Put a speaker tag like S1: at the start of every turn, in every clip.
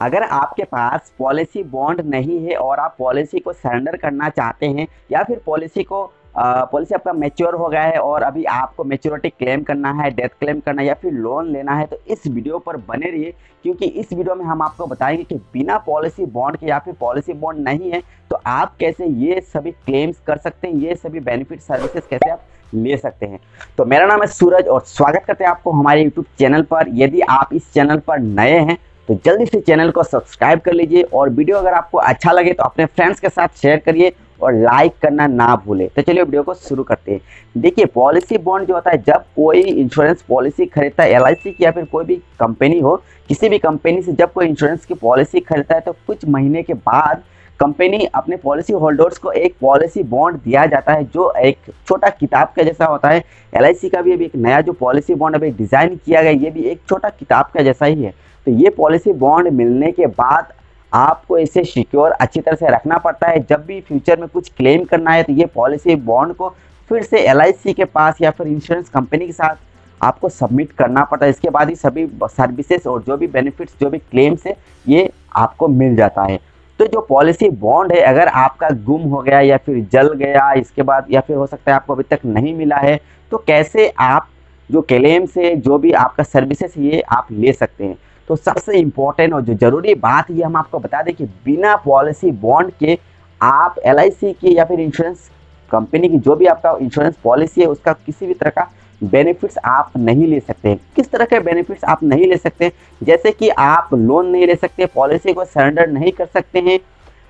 S1: अगर आपके पास policy bond नहीं है और आप पॉलिसी को सरेंडर करना चाहते हैं या फिर पॉलिसी आपका मैच्योर हो गया है और अभी आपको मैच्योरिटी क्लेम करना है, डेथ क्लेम करना है या फिर लोन लेना है, तो इस वीडियो पर बने रहिए, क्योंकि इस वीडियो में हम आपको बताएंगे कि बिना पॉलिसी बॉन्ड के या फिर पॉलिसी बॉन्ड नहीं है तो आप कैसे ये सभी क्लेम्स कर सकते हैं, ये सभी बेनिफिट सर्विसेज कैसे आप ले सकते हैं। तो मेरा नाम है सूरज और स्वागत करते हैं आपको हमारे यूट्यूब चैनल पर। यदि आप इस चैनल पर नए हैं तो जल्दी से चैनल को सब्सक्राइब कर लीजिए और वीडियो अगर आपको अच्छा लगे तो अपने फ्रेंड्स के साथ शेयर करिए और लाइक करना ना भूले। तो चलिए वीडियो को शुरू करते हैं। देखिए, पॉलिसी बॉन्ड जो होता है, जब कोई इंश्योरेंस पॉलिसी खरीदता है, एलआईसी की या फिर कोई भी कंपनी हो, किसी भी कंपनी से जब कोई इंश्योरेंस की पॉलिसी खरीदता है तो कुछ महीने के बाद कंपनी अपने पॉलिसी होल्डर्स को एक पॉलिसी बॉन्ड दिया जाता है जो एक छोटा किताब का जैसा होता है। एलआईसी का भी अभी एक नया जो पॉलिसी बॉन्ड अभी डिजाइन किया गया, ये भी एक छोटा किताब का जैसा ही है। तो ये पॉलिसी बॉन्ड मिलने के बाद आपको इसे सिक्योर अच्छी तरह से रखना पड़ता है। जब भी फ्यूचर में कुछ क्लेम करना है तो ये पॉलिसी बॉन्ड को फिर से एलआईसी के पास या फिर इंश्योरेंस कंपनी के साथ आपको सबमिट करना पड़ता है। इसके बाद ही सभी सर्विसेज और जो भी बेनिफिट्स, जो भी क्लेम्स है, ये आपको मिल जाता है। तो जो पॉलिसी बॉन्ड है, अगर आपका गुम हो गया या फिर जल गया इसके बाद, या फिर हो सकता है आपको अभी तक नहीं मिला है, तो कैसे आप जो क्लेम से जो भी आपका सर्विसेज ये आप ले सकते हैं। तो सबसे इम्पोर्टेंट और जो जरूरी बात ये हम आपको बता दें कि बिना पॉलिसी बॉन्ड के आप एलआईसी की या फिर इंश्योरेंस कंपनी की जो भी आपका इंश्योरेंस पॉलिसी है उसका किसी भी तरह का बेनिफिट्स आप नहीं ले सकते हैं। किस तरह के बेनिफिट्स आप नहीं ले सकते, जैसे कि आप लोन नहीं ले सकते, पॉलिसी को सरेंडर नहीं कर सकते हैं,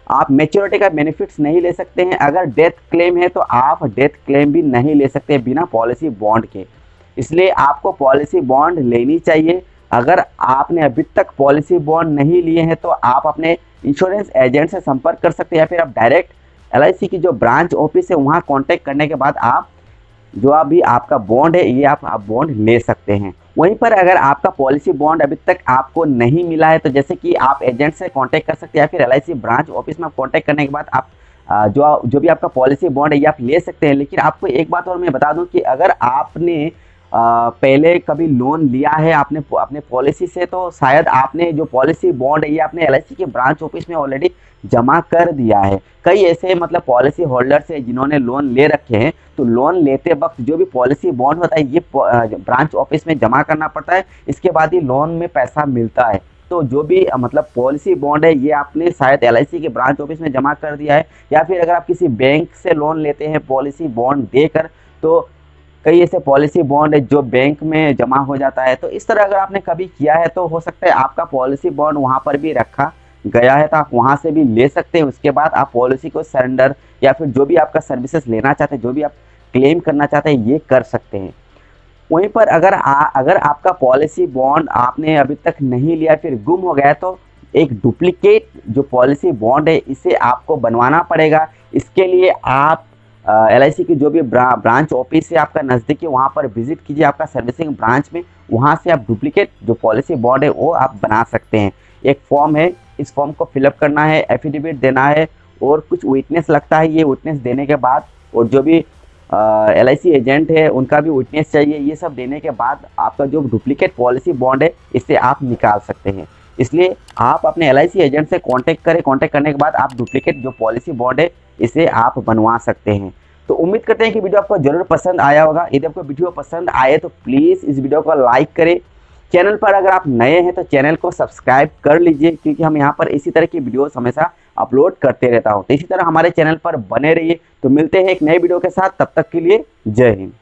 S1: आप मैच्योरिटी का बेनिफिट्स नहीं ले सकते हैं, अगर डेथ क्लेम है तो आप डेथ क्लेम भी नहीं ले सकते बिना पॉलिसी बॉन्ड के। इसलिए आपको पॉलिसी बॉन्ड लेनी चाहिए। अगर आपने अभी तक पॉलिसी बॉन्ड नहीं लिए हैं तो आप अपने इंश्योरेंस एजेंट से संपर्क कर सकते हैं या फिर आप डायरेक्ट एलआईसी की जो ब्रांच ऑफिस है वहाँ कॉन्टैक्ट करने के बाद आप जो अभी आपका बॉन्ड है ये आप बॉन्ड ले सकते हैं। वहीं पर अगर आपका पॉलिसी बॉन्ड अभी तक आपको नहीं मिला है तो जैसे कि आप एजेंट से कांटेक्ट कर सकते हैं या फिर एलआईसी ब्रांच ऑफिस में कांटेक्ट करने के बाद आप जो भी आपका पॉलिसी बॉन्ड है ये आप ले सकते हैं। लेकिन आपको एक बात और मैं बता दूं कि अगर आपने पहले कभी लोन लिया है आपने अपने पॉलिसी से, तो शायद आपने जो पॉलिसी बॉन्ड है ये आपने एलआईसी के ब्रांच ऑफिस में ऑलरेडी जमा कर दिया है। कई ऐसे पॉलिसी होल्डर्स है जिन्होंने लोन ले रखे हैं, तो लोन लेते वक्त जो भी पॉलिसी बॉन्ड होता है ये ब्रांच ऑफिस में जमा करना पड़ता है, इसके बाद ही लोन में पैसा मिलता है। तो जो भी पॉलिसी बॉन्ड है ये आपने शायद एलआईसी के ब्रांच ऑफिस में जमा कर दिया है, या फिर अगर आप किसी बैंक से लोन लेते हैं पॉलिसी बॉन्ड देकर, तो कई ऐसे पॉलिसी बॉन्ड है जो बैंक में जमा हो जाता है। तो इस तरह अगर आपने कभी किया है तो हो सकता है आपका पॉलिसी बॉन्ड वहाँ पर भी रखा गया है, तो आप वहाँ से भी ले सकते हैं। उसके बाद आप पॉलिसी को सरेंडर या फिर जो भी आपका सर्विसेज लेना चाहते हैं, जो भी आप क्लेम करना चाहते हैं, ये कर सकते हैं। वहीं पर अगर आपका पॉलिसी बॉन्ड आपने अभी तक नहीं लिया फिर गुम हो गया तो एक डुप्लीकेट जो पॉलिसी बॉन्ड है इसे आपको बनवाना पड़ेगा। इसके लिए आप एलआईसी की जो भी ब्रांच ऑफिस है आपका नज़दीकी, वहाँ पर विजिट कीजिए आपका सर्विसिंग ब्रांच में, वहाँ से आप डुप्लीकेट जो पॉलिसी बॉन्ड है वो आप बना सकते हैं। एक फॉर्म है, इस फॉर्म को फिलअप करना है, एफिडेविट देना है और कुछ विटनेस लगता है। ये विटनेस देने के बाद और जो भी एलआईसी एजेंट है उनका भी विटनेस चाहिए। ये सब देने के बाद आपका जो डुप्लीकेट पॉलिसी बॉन्ड है इससे आप निकाल सकते हैं। इसलिए आप अपने एलआईसी एजेंट से कांटेक्ट करें, कांटेक्ट करने के बाद आप डुप्लीकेट जो पॉलिसी बॉन्ड है इसे आप बनवा सकते हैं। तो उम्मीद करते हैं कि वीडियो आपको जरूर पसंद आया होगा। यदि आपको वीडियो पसंद आए तो प्लीज़ इस वीडियो को लाइक करें। चैनल पर अगर आप नए हैं तो चैनल को सब्सक्राइब कर लीजिए, क्योंकि हम यहाँ पर इसी तरह की वीडियोस हमेशा अपलोड करते रहता हूँ। तो इसी तरह हमारे चैनल पर बने रहिए। तो मिलते हैं एक नए वीडियो के साथ, तब तक के लिए जय हिंद।